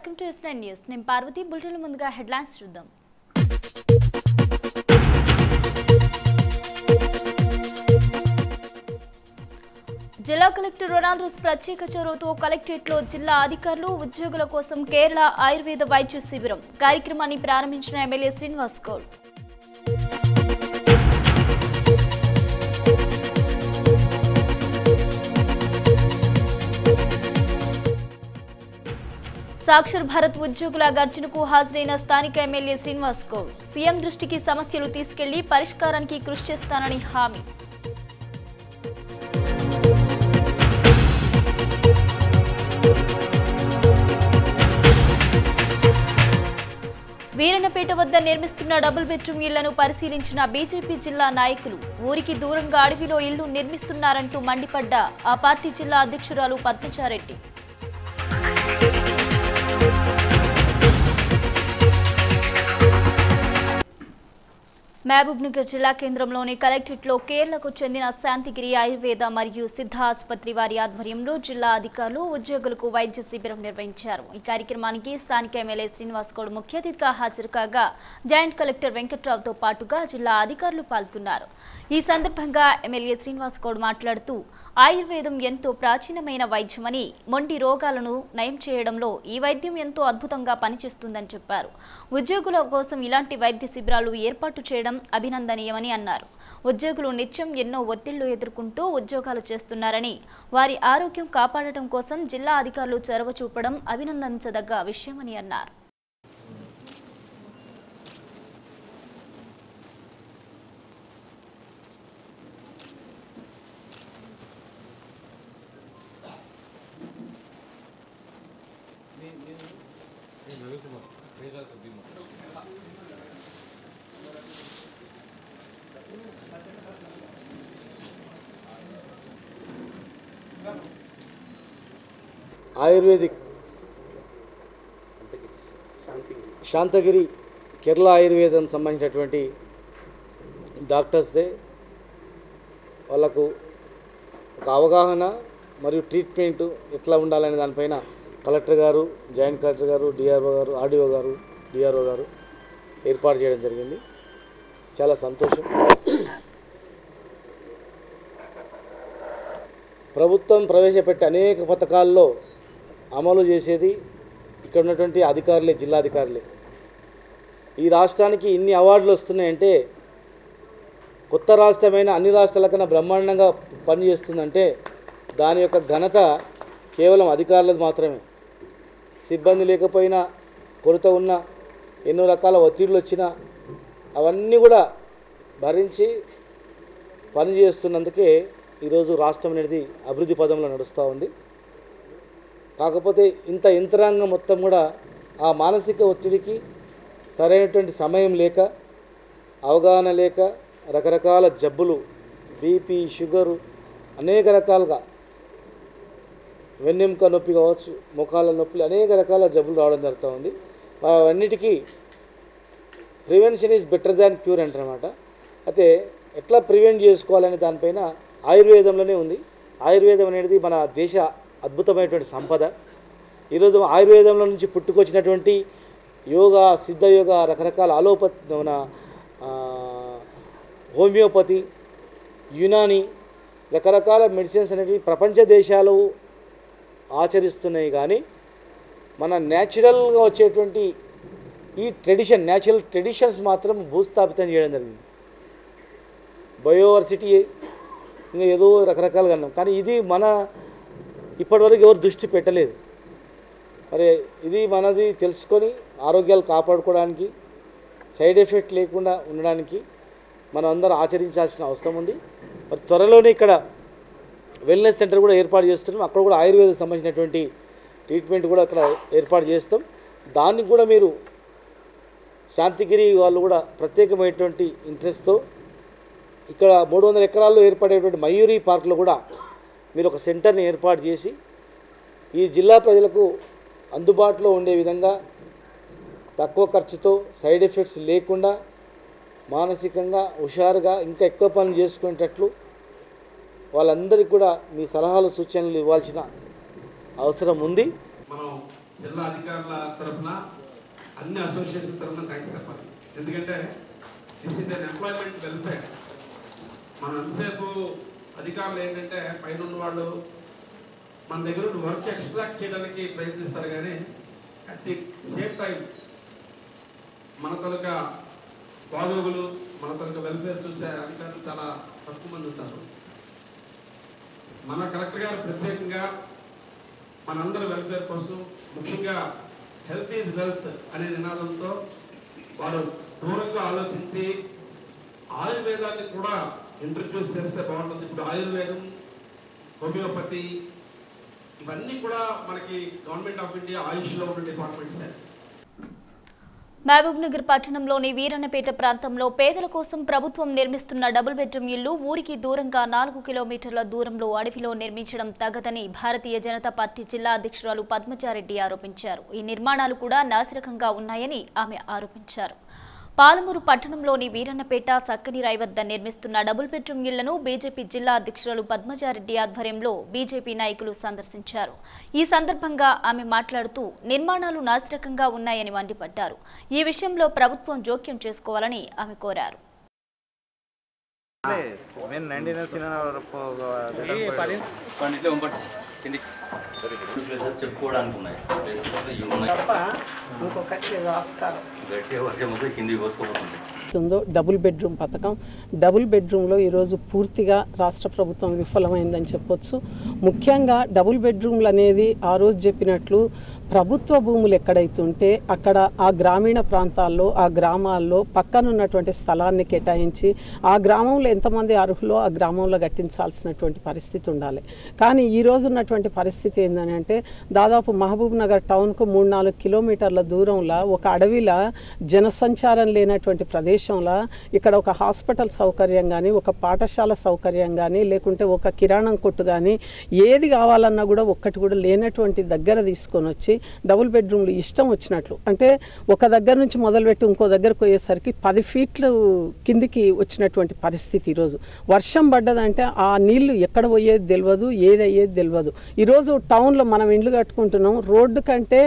Welcome to S9 news. నేను Parvati. Bulletin ముందుగా headlines చూద్దాం. జిల్లా కలెక్టర్ రొనాల్డోస్ ప్రత్యేక చొరవతో కలెక్టరేట్లో జిల్లా అధికారులు ఉద్యోగుల కోసం కేరళ ఆయుర్వేద వైద్య శిబిరం కార్యక్రమాన్ని ప్రారంభించిన ఎమ్మెల్యే శ్రీనివాస్ గౌడ్. సాక్షర్ భారత్ ఉద్యోగుల గర్జనకు హాజరైన స్థానిక ఎమ్మెల్యే శ్రీనివాస్ గౌడ్ సీఎం దృష్టికి సమస్యలు తీసుకెళ్లి పరిష్కారానికి కృషి చేస్తానని హామీ. వీరన్నపేట వద్ద నిర్మిస్తున్న డబుల్ బెడ్రూమ్ ఇళ్లను పరిశీలించిన బీజేపీ జిల్లా నాయకులు ఊరికి దూరంగా అడవిలో ఇళ్లు నిర్మిస్తున్నారంటూ మండిపడ్డ ఆ పార్టీ జిల్లా అధ్యక్షురాలు పద్మచారెడ్డి. మహబూబ్నగర్ జిల్లా కేంద్రంలోని కలెక్టరేట్లో కేరళకు చెందిన శాంతిగిరి ఆయుర్వేద మరియు సిద్ధ ఆసుపత్రి వారి ఆధ్వర్యంలో జిల్లా అధికారులు ఉద్యోగులకు వైద్య శిబిరం నిర్వహించారు. ఈ కార్యక్రమానికి స్థానిక ఎమ్మెల్యే శ్రీనివాస్ గౌడ్ ముఖ్య అతిథిగా హాజరు కాగా జాయింట్ కలెక్టర్ వెంకట్రావుతో పాటుగా జిల్లా అధికారులు పాల్గొన్నారు. ఈ సందర్భంగా ఎమ్మెల్యే శ్రీనివాస్ గౌడ్ మాట్లాడుతూ ఆయుర్వేదం ఎంతో ప్రాచీనమైన వైద్యమని, మొండి రోగాలను నయం చేయడంలో ఈ వైద్యం ఎంతో అద్భుతంగా పనిచేస్తుందని చెప్పారు. ఉద్యోగుల కోసం ఇలాంటి వైద్య శిబిరాలు ఏర్పాటు చేయడం అభినందనీయమని అన్నారు. ఉద్యోగులు నిత్యం ఎన్నో ఒత్తిళ్లు ఎదుర్కొంటూ ఉద్యోగాలు చేస్తున్నారని, వారి ఆరోగ్యం కాపాడటం కోసం జిల్లా అధికారులు చొరవ చూపడం అభినందించదగ్గ విషయమని అన్నారు. ఆయుర్వేదిక్ శాంతగిరి కేరళ ఆయుర్వేదం సంబంధించినటువంటి డాక్టర్స్దే వాళ్ళకు ఒక అవగాహన మరియు ట్రీట్మెంట్ ఎట్లా ఉండాలనే దానిపైన కలెక్టర్ గారు, జాయింట్ కలెక్టర్ గారు, డిఆర్ఓ గారు, ఆర్డీఓ గారు, డిఆర్ఓ గారు ఏర్పాటు చేయడం జరిగింది. చాలా సంతోషం. ప్రభుత్వం ప్రవేశపెట్టే అనేక పథకాల్లో అమలు చేసేది ఇక్కడ ఉన్నటువంటి అధికారులే, జిల్లా అధికారులే. ఈ రాష్ట్రానికి ఇన్ని అవార్డులు వస్తున్నాయంటే, కొత్త రాష్ట్రమైన అన్ని రాష్ట్రాల కన్నా బ్రహ్మాండంగా పనిచేస్తుందంటే దాని యొక్క ఘనత కేవలం అధికారులది మాత్రమే. సిబ్బంది లేకపోయినా, కొరత ఉన్నా, ఎన్నో రకాల ఒత్తిడులు వచ్చినా అవన్నీ కూడా భరించి పనిచేస్తున్నందుకే ఈరోజు రాష్ట్రం అనేది అభివృద్ధి పదంలో నడుస్తూ ఉంది. కాకపోతే ఇంత యంత్రాంగం మొత్తం కూడా ఆ మానసిక ఒత్తిడికి సరైనటువంటి సమయం లేక, అవగాహన లేక రకరకాల జబ్బులు, బీపీ, షుగరు, అనేక రకాలుగా వెన్నెముక నొప్పి కావచ్చు, ముఖాల నొప్పులు, అనేక రకాల జబ్బులు రావడం జరుగుతూ ఉంది. అవన్నిటికీ prevention is better than cure అంటారన్నమాట. అయితే ఎట్లా ప్రివెంట్ చేసుకోవాలనే దానిపైన ఆయుర్వేదంలోనే ఉంది. ఆయుర్వేదం అనేది మన దేశ అద్భుతమైనటువంటి సంపద. ఈరోజు ఆయుర్వేదంలో నుంచి పుట్టుకొచ్చినటువంటి యోగా, సిద్ధయోగా, రకరకాల అలోపతి, మన హోమియోపతి, యునాని, రకరకాల మెడిసిన్స్ అనేవి ప్రపంచ దేశాలు ఆచరిస్తున్నాయి. కానీ మన న్యాచురల్గా వచ్చేటువంటి ఈ న్యాచురల్ ట్రెడిషన్స్ మాత్రం భూస్థాపితం చేయడం జరిగింది. బయోవర్సిటీ ఇంకా ఏదో రకరకాలుగా అన్నాం, కానీ ఇది మన ఇప్పటివరకు ఎవరు దృష్టి పెట్టలేదు. మరి ఇది మనది తెలుసుకొని ఆరోగ్యాలు కాపాడుకోవడానికి, సైడ్ ఎఫెక్ట్ లేకుండా ఉండడానికి మనం అందరం ఆచరించాల్సిన అవసరం ఉంది. మరి త్వరలోనే ఇక్కడ వెల్నెస్ సెంటర్ కూడా ఏర్పాటు చేస్తున్నాం. అక్కడ కూడా ఆయుర్వేదం సంబంధించినటువంటి ట్రీట్మెంట్ కూడా అక్కడ ఏర్పాటు చేస్తాం. దానికి కూడా మీరు శాంతిగిరి వాళ్ళు కూడా ప్రత్యేకమైనటువంటి ఇంట్రెస్ట్తో ఇక్కడ 300 ఎకరాల్లో ఏర్పడేటువంటి మయూరి పార్క్లో కూడా మీరు ఒక సెంటర్ని ఏర్పాటు చేసి ఈ జిల్లా ప్రజలకు అందుబాటులో ఉండే విధంగా, తక్కువ ఖర్చుతో, సైడ్ ఎఫెక్ట్స్ లేకుండా, మానసికంగా హుషారుగా ఇంకా ఎక్కువ పనులు చేసుకునేటట్లు వాళ్ళందరికీ కూడా మీ సలహాలు, సూచనలు ఇవ్వాల్సిన అవసరం ఉంది. మనం జిల్లా అధికారుల తరఫున అన్ని అసోసియేషన్ తరఫున థ్యాంక్స్ చెప్పాలి. ఎందుకంటే this is an employment welfare. మనం ఎంతసేపు అధికారులు ఏంటంటే పైన ఉన్న వాళ్ళు మన దగ్గర వర్క్ ఎక్స్ట్రాక్ట్ చేయడానికి ప్రయత్నిస్తారు, కానీ అట్ ది సేమ్ టైం మన తలక బాగోగులు మన తలక వెల్ఫేర్ చూసే అధికారులు చాలా తక్కువ మంది ఉంటారు. మన కలెక్టర్ గారు ప్రత్యేకంగా మనందరి వెల్ఫేర్ కోసం, ముఖ్యంగా హెల్త్ ఈజ్ వెల్త్ అనే నినాదంతో వారు దూరంగా ఆలోచించి ఆయుర్వేదాన్ని కూడా ఇంట్రడ్యూస్ చేస్తే బాగుంటుంది. ఇప్పుడు ఆయుర్వేదం, హోమియోపతి ఇవన్నీ కూడా మనకి గవర్నమెంట్ ఆఫ్ ఇండియా ఆయుష్లో ఉన్న డిపార్ట్మెంట్స్. మహబూబ్ నగర్ పట్టణంలోని వీరన్నపేట ప్రాంతంలో పేదల కోసం ప్రభుత్వం నిర్మిస్తున్న డబుల్ బెడ్రూమ్ ఇల్లు ఊరికి దూరంగా 4 కిలోమీటర్ల దూరంలో అడవిలో నిర్మించడం తగదని భారతీయ జనతా పార్టీ జిల్లా అధ్యక్షురాలు పద్మచారెడ్డి ఆరోపించారు. ఈ నిర్మాణాలు కూడా నాసిరకంగా ఉన్నాయని ఆమె ఆరోపించారు. పాలమూరు పట్టణంలోని వీరన్నపేట సక్కని రాయి వద్ద నిర్మిస్తున్న డబుల్ బెడ్రూమ్ ఇళ్లను బీజేపీ జిల్లా అధ్యక్షురాలు పద్మచారెడ్డి ఆధ్వర్యంలో బీజేపీ నాయకులు సందర్శించారు. ఈ సందర్భంగా ఆమె మాట్లాడుతూ నిర్మాణాలు నాసిరకంగా ఉన్నాయని మండిపడ్డారు. ఈ విషయంలో ప్రభుత్వం జోక్యం చేసుకోవాలని ఆమె కోరారు. చెప్పుకోవడానికి ఉన్నాయి డబుల్ బెడ్రూమ్ పథకం. డబుల్ బెడ్రూమ్లో ఈరోజు పూర్తిగా రాష్ట్ర ప్రభుత్వం విఫలమైందని చెప్పొచ్చు. ముఖ్యంగా డబుల్ బెడ్రూమ్లు అనేది ఆ రోజు చెప్పినట్లు ప్రభుత్వ భూములు ఎక్కడైతుంటే అక్కడ ఆ గ్రామీణ ప్రాంతాల్లో, ఆ గ్రామాల్లో పక్కనున్నటువంటి స్థలాన్ని కేటాయించి ఆ గ్రామంలో ఎంతమంది అర్హులో ఆ గ్రామంలో కట్టించాల్సినటువంటి పరిస్థితి ఉండాలి. కానీ ఈ రోజు ఉన్నటువంటి పరిస్థితి ఏంటంటే దాదాపు మహబూబ్ నగర్ టౌన్కు 3-4 కిలోమీటర్ల దూరంలో ఒక అడవిలో జనసంచారం లేనటువంటి ప్రదేశంలో ఇక్కడ ఒక హాస్పిటల్ సౌకర్యం కానీ, ఒక పాఠశాల సౌకర్యం కానీ, లేకుంటే ఒక కిరాణం కొట్టు కానీ ఏది కావాలన్నా కూడా ఒక్కటి కూడా లేనటువంటి దగ్గర తీసుకొని వచ్చి డబుల్ బెడ్రూమ్లు ఇష్టం వచ్చినట్లు, అంటే ఒక దగ్గర నుంచి మొదలుపెట్టి ఇంకో దగ్గరకు పోయేసరికి 10 ఫీట్లు కిందికి వచ్చినటువంటి పరిస్థితి. ఈరోజు వర్షం పడ్డదంటే ఆ నీళ్లు ఎక్కడ పోయేది తెలియదు, ఏది అయ్యేది తెలియదు. ఈరోజు టౌన్లో మనం ఇండ్లు కట్టుకుంటున్నాం, రోడ్డు కంటే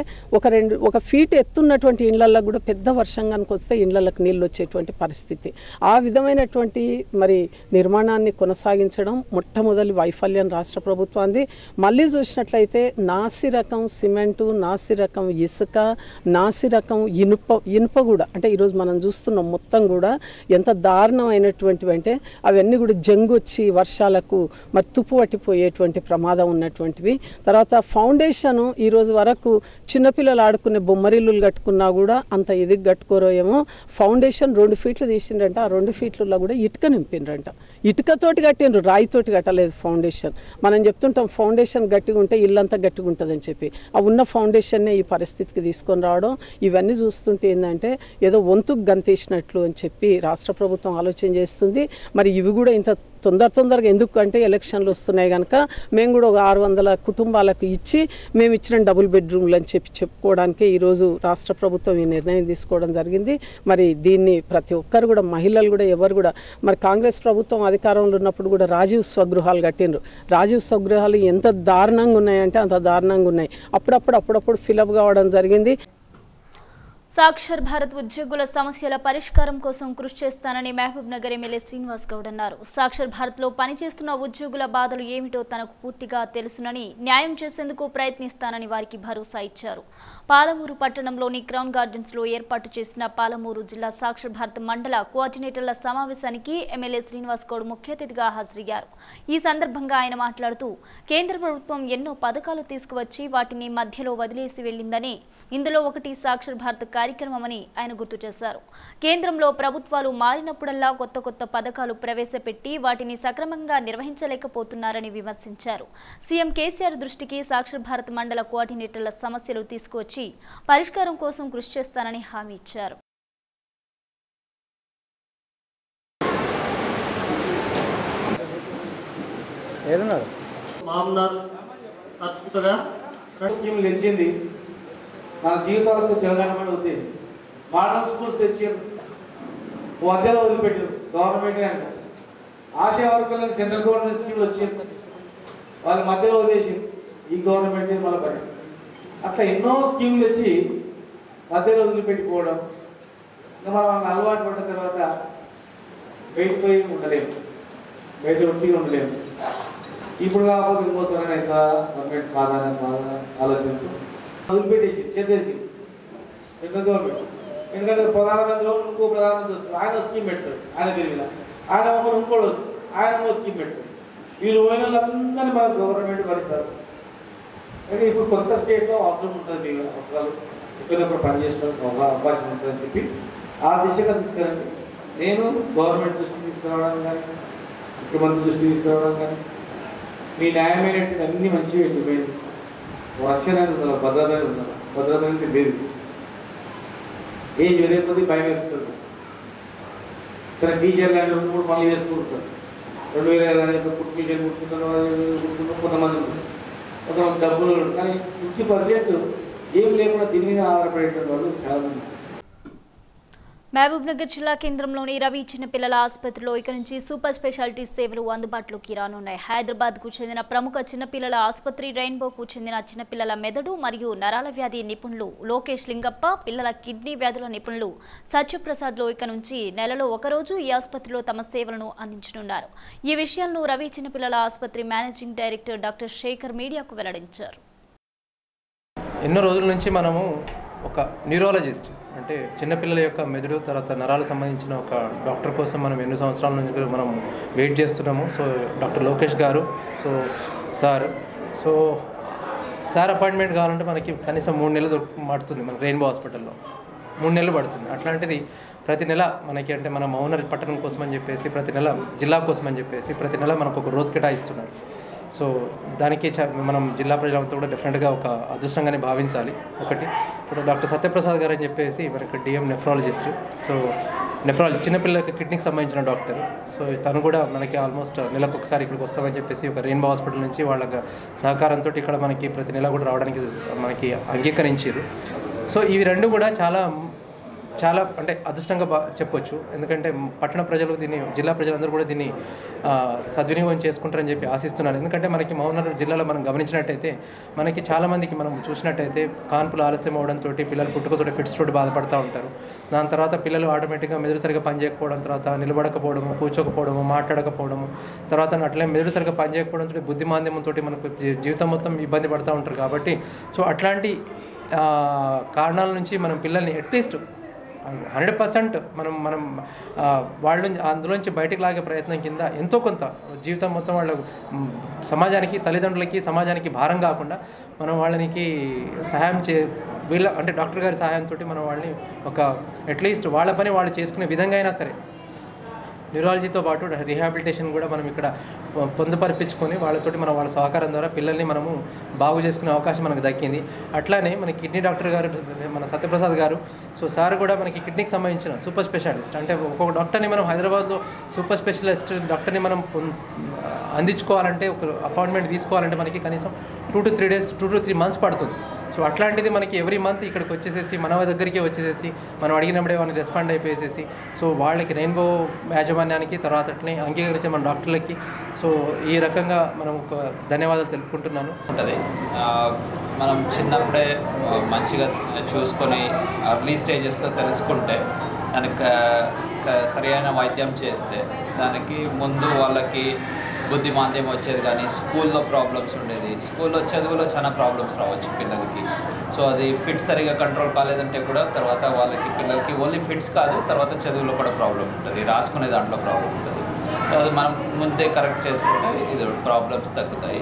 ఒక ఫీట్ ఎత్తున్నటువంటి ఇళ్లల్లో కూడా పెద్ద వర్షం కనుక వస్తే ఇళ్లలకు నీళ్ళు వచ్చేటువంటి పరిస్థితి. ఆ విధమైనటువంటి మరి నిర్మాణాన్ని కొనసాగించడం మొట్టమొదటి వైఫల్యం రాష్ట్ర ప్రభుత్వాన్ని. మళ్ళీ చూసినట్లయితే నాసి రకం సిమెంటు, నాసి రకం ఇసుక, నాసి రకం ఇనుప కూడా, అంటే ఈరోజు మనం చూస్తున్నాం మొత్తం కూడా ఎంత దారుణమైనటువంటివి అంటే అవన్నీ కూడా జంగు వచ్చి వర్షాలకు మరి తుప్పు పట్టిపోయేటువంటి ప్రమాదం ఉన్నటువంటివి. తర్వాత ఫౌండేషన్ ఈరోజు వరకు చిన్నపిల్లలు ఆడుకునే బొమ్మరిల్లు కట్టుకున్నా కూడా అంత ఎదిగి కట్టుకోరో ఏమో, ఫౌండేషన్ 2 ఫీట్లు తీసిండ్రంట, ఆ 2 ఫీట్లలో కూడా ఇటుక నింపిండ్రంట. ఇటుకతోటి కట్టిండ్రు, రాయితోటి కట్టలేదు ఫౌండేషన్. మనం చెప్తుంటాం ఫౌండేషన్ గట్టిగా ఉంటే ఇల్లంతా గట్టిగా ఉంటుందని చెప్పి, ఆ ఉన్న ఫౌండేషన్నే ఈ పరిస్థితికి తీసుకొని రావడం, ఇవన్నీ చూస్తుంటే ఏంటంటే ఏదో వంతుకు గంతేసినట్లు అని చెప్పి రాష్ట్ర ప్రభుత్వం ఆలోచన చేస్తుంది. మరి ఇవి కూడా ఇంత తొందరగా ఎందుకు అంటే ఎలక్షన్లు వస్తున్నాయి కనుక మేము కూడా ఒక 600 కుటుంబాలకు ఇచ్చి మేము ఇచ్చిన డబుల్ బెడ్రూమ్లు అని చెప్పుకోవడానికే ఈరోజు రాష్ట్ర ప్రభుత్వం ఈ నిర్ణయం తీసుకోవడం జరిగింది. మరి దీన్ని ప్రతి ఒక్కరు కూడా, మహిళలు కూడా, ఎవరు కూడా, మరి కాంగ్రెస్ ప్రభుత్వం అధికారంలో ఉన్నప్పుడు కూడా రాజీవ్ స్వగృహాలు కట్టిండ్రు. రాజీవ్ స్వగృహాలు ఎంత దారుణంగా ఉన్నాయంటే అంత దారుణంగా ఉన్నాయి. అప్పుడప్పుడు ఫిలప్ కావడం జరిగింది. సాక్షర్ భారత్ ఉద్యోగుల సమస్యల పరిష్కారం కోసం కృషి చేస్తానని మహబూబ్ నగర్ ఎమ్మెల్యే శ్రీనివాస్ గౌడ్ అన్నారు. సాక్షర్ భారత్ లో పనిచేస్తున్న ఉద్యోగుల బాధలు ఏమిటో తనకు పూర్తిగా తెలుసునని, న్యాయం చేసేందుకు ప్రయత్నిస్తానని వారికి భరోసా ఇచ్చారు. పాలమూరు పట్టణంలోని క్రౌన్ గార్డెన్స్ లో ఏర్పాటు చేసిన పాలమూరు జిల్లా సాక్షర్ భారత్ మండల కోఆర్డినేటర్ల సమావేశానికి ఎమ్మెల్యే శ్రీనివాస్ గౌడ్ ముఖ్య అతిథిగా హాజరయ్యారు. ఈ సందర్భంగా ఆయన మాట్లాడుతూ కేంద్ర ప్రభుత్వం ఎన్నో పథకాలు తీసుకువచ్చి వాటిని మధ్యలో వదిలేసి వెళ్లిందని, ఇందులో ఒకటి సాక్షర్ భారత్ కార్యక్రమమని ఆయన గుర్తు చేశారు. కేంద్రంలో ప్రభుత్వాలు మారినప్పుడల్లా కొత్త పథకాలు ప్రవేశపెట్టి వాటిని సక్రమంగా నిర్వహించలేకపోతున్నారని విమర్శించారు. సీఎం కేసీఆర్ దృష్టికి సాక్షర్ భారత్ మండల కోఆర్డినేటర్ల సమస్యలు తీసుకువచ్చి పరిష్కారం కోసం కృషి చేస్తానని హామీ ఇచ్చారు. మన జీవితాలతో జరగడమని ఉద్దేశం. మోడల్ స్కూల్స్ తెచ్చారు, మధ్యలో వదిలిపెట్టారు, గవర్నమెంటే అనిపిస్తుంది. ఆశా వర్కర్లను సెంట్రల్ గవర్నమెంట్ స్కీమ్లు వచ్చారు, వాళ్ళ మధ్యలో వదిలేసి ఈ గవర్నమెంటే మళ్ళీ భరిస్తుంది. అట్లా ఎన్నో స్కీములు వచ్చి మధ్యలో వదిలిపెట్టుకోవడం, ఇంకా మనం అలవాటు పడిన తర్వాత బయటపోయి ఉండలేము, బయట ఒట్టిగా ఉండలేము. ఇప్పుడు కాకపోతే ఇంకోతారని ఎంత గవర్నమెంట్ బాగా ఆలోచనతో వదిలిపెట్టేసి చేసేసి ఎందుకంటే ప్రధానమంత్రిలో ఇంకో ప్రధానమంత్రి వస్తుంది, ఆయన స్కీమ్ పెట్టారు, ఆయన పేరు ఆయన ఒకరు ఇంకోటి వస్తుంది, ఆయన ఇంకో స్కీమ్ పెట్టారు. వీళ్ళు పోయిన వాళ్ళందరినీ మన గవర్నమెంట్ భరిస్తారు. కానీ ఇప్పుడు కొత్త స్టేట్లో అవసరం ఉంటుంది, మీ అవసరాలు ఎక్కడెక్కడ పనిచేసుకోవడానికి ఒక అవకాశం ఉంటుందని చెప్పి ఆ దిశగా తీసుకురండి. నేను గవర్నమెంట్ దృష్టికి తీసుకురావడం కానీ, ముఖ్యమంత్రి దృష్టికి తీసుకురావడం కానీ, మీ న్యాయమైనటువంటి అన్ని మంచిగా వెళ్ళిపోయింది. రక్షణ ఉండాలి, భద్రత ఉండాలి, భద్రత అనేది లేదు. ఏం జరిగిపోతే భయం వేస్తుంది. సరే టీచర్లు అంటే 2-3 మళ్ళీ వేసుకుంటారు. 2000 టీచర్ కుట్టుకుంటున్న కొంతమంది డబ్బులు, కానీ 50% ఏం లేకుండా దీని మీద ఆధారపడేటువంటి వాళ్ళు చాలా మంది. మహబూబ్ నగర్ జిల్లా కేంద్రంలోని రవి చిన్నపిల్లల ఆసుపత్రిలో ఇక నుంచి సూపర్ స్పెషాలిటీ సేవలు అందుబాటులోకి రానున్నాయి. హైదరాబాద్కు చెందిన ప్రముఖ చిన్నపిల్లల ఆసుపత్రి రెయిన్బోకు చెందిన చిన్నపిల్లల మెదడు మరియు నరాల వ్యాధి నిపుణులు లోకేష్ లింగప్ప, పిల్లల కిడ్నీ వ్యాధుల నిపుణులు సత్యప్రసాద్లో ఇక నుంచి నెలలో ఒకరోజు ఈ ఆసుపత్రిలో తమ సేవలను అందించనున్నారు. ఈ విషయాలను రవి చిన్నపిల్లల ఆసుపత్రి మేనేజింగ్ డైరెక్టర్ డాక్టర్ శేఖర్ మీడియాకు వెల్లడించారు. ఎన్నో రోజుల నుంచి మనము ఒక న్యూరాలజిస్ట్ అంటే చిన్నపిల్లల యొక్క మెదడు తర్వాత నరాలకు సంబంధించిన ఒక డాక్టర్ కోసం మనం ఎన్నో సంవత్సరాల నుంచి మనం వెయిట్ చేస్తున్నాము. సో డాక్టర్ లోకేష్ గారు సార్ అపాయింట్మెంట్ కావాలంటే మనకి కనీసం 3 నెలలు పడుతుంది. మన రెయిన్బో హాస్పిటల్లో 3 నెలలు పడుతుంది. అట్లాంటిది ప్రతి నెల మనకి అంటే మన మౌనర్ పట్టణం కోసం అని చెప్పేసి, ప్రతి నెల జిల్లా కోసం అని చెప్పేసి ప్రతి నెల మనకు ఒక రోజు కేటాయిస్తున్నారు. సో దానికి మనం జిల్లా ప్రజలంతా కూడా డెఫినెట్గా ఒక అదృష్టంగానే భావించాలి. ఒకటి ఇప్పుడు డాక్టర్ సత్యప్రసాద్ గారు అని చెప్పేసి మనకి డిఎం నెఫ్రాలజిస్ట్. సో నెఫ్రాలజీ చిన్నపిల్లలకి కిడ్నీకి సంబంధించిన డాక్టర్. సో తను కూడా మనకి ఆల్మోస్ట్ నెలకు ఒకసారి ఇక్కడికి వస్తామని చెప్పేసి ఒక రెయిన్బో హాస్పిటల్ నుంచి వాళ్ళ సహకారంతో ఇక్కడ మనకి ప్రతి నెల కూడా రావడానికి మనకి అంగీకరించారు. సో ఇవి రెండు కూడా చాలా అంటే అదృష్టంగా చెప్పొచ్చు. ఎందుకంటే పట్టణ ప్రజలు దీన్ని, జిల్లా ప్రజలందరూ కూడా దీన్ని సద్వినియోగం చేసుకుంటారని చెప్పి ఆశిస్తున్నాను. ఎందుకంటే మనకి మహబూబ్ జిల్లాలో మనం గమనించినట్టయితే మనకి చాలామందికి మనం చూసినట్టయితే కాన్పులు ఆలస్యం అవడంతో పిల్లలు పుట్టుకతోటి ఫిట్స్ తోటి బాధపడుతూ ఉంటారు. దాని తర్వాత పిల్లలు ఆటోమేటిక్గా మెదడు సరిగా పనిచేయకపోవడం, తర్వాత నిలబడకపోవడము, కూర్చోకపోవడము, మాట్లాడకపోవడము, తర్వాత అట్లే మెదడు సరిగా పనిచేయకపోవడంతో బుద్ధిమాంద్యంతో మనకు జీవితం మొత్తం ఇబ్బంది పడుతూ ఉంటారు. కాబట్టి సో అట్లాంటి కారణాల నుంచి మనం పిల్లల్ని అట్లీస్ట్ 100% మనం వాళ్ళ నుంచి అందులోంచి బయటకు లాగే ప్రయత్నం కింద ఎంతో కొంత జీవితం మొత్తం వాళ్ళ సమాజానికి, తల్లిదండ్రులకి, సమాజానికి భారం కాకుండా మనం వాళ్ళకి సహాయం వీళ్ళ అంటే డాక్టర్ గారి సహాయంతో మనం వాళ్ళని ఒక అట్లీస్ట్ వాళ్ళ పని వాళ్ళు చేసుకునే విధంగా అయినా సరే న్యూరాలజీతో పాటు రీహాబిలిటేషన్ కూడా మనం ఇక్కడ పొందుపరిపించుకొని వాళ్ళతోటి మనం వాళ్ళ సహకారం ద్వారా పిల్లల్ని మనము బాగు చేసుకునే అవకాశం మనకు దక్కింది. అట్లానే మన కిడ్నీ డాక్టర్ గారు మన సత్యప్రసాద్ గారు, సో సార్ కూడా మనకి కిడ్నీకి సంబంధించిన సూపర్ స్పెషాలిస్ట్. అంటే ఒక్కొక్క డాక్టర్ని మనం హైదరాబాద్లో సూపర్ స్పెషలిస్ట్ డాక్టర్ని మనం అందించుకోవాలంటే, ఒక అపాయింట్మెంట్ తీసుకోవాలంటే మనకి కనీసం 2 to 3 days 2 to 3 months పడుతుంది. సో అట్లాంటిది మనకి ఎవ్రీ మంత్ ఇక్కడికి వచ్చేసేసి మన దగ్గరికి వచ్చేసేసి మనం అడిగినప్పుడే వాళ్ళని రెస్పాండ్ అయిపోయేసేసి సో వాళ్ళకి రెయిన్బో యాజమాన్యానికి తర్వాత అట్లనే అంగీకరించే మన డాక్టర్లకి సో ఈ రకంగా మనం ఒక ధన్యవాదాలు తెలుపుకుంటున్నాను. ఉంటుంది మనం చిన్నప్పుడే మంచిగా చూసుకొని అర్లీ స్టేజెస్లో తెలుసుకుంటే దానికి సరైన వైద్యం చేస్తే దానికి ముందు వాళ్ళకి బుద్ధిమాంద్యం వచ్చేది, కానీ స్కూల్లో ప్రాబ్లమ్స్ ఉండేది. స్కూల్లో చదువులో చాలా ప్రాబ్లమ్స్ రావచ్చు పిల్లలకి. సో అది ఫిట్స్ సరిగా కంట్రోల్ కాలేదంటే కూడా తర్వాత వాళ్ళకి పిల్లలకి ఓన్లీ ఫిట్స్ కాదు, తర్వాత చదువులో కూడా ప్రాబ్లం ఉంటుంది, రాసుకునే దాంట్లో ప్రాబ్లం ఉంటుంది. సో అది మనం ముందే కరెక్ట్ చేసుకుంటే ఇది ప్రాబ్లమ్స్ తగ్గుతాయి.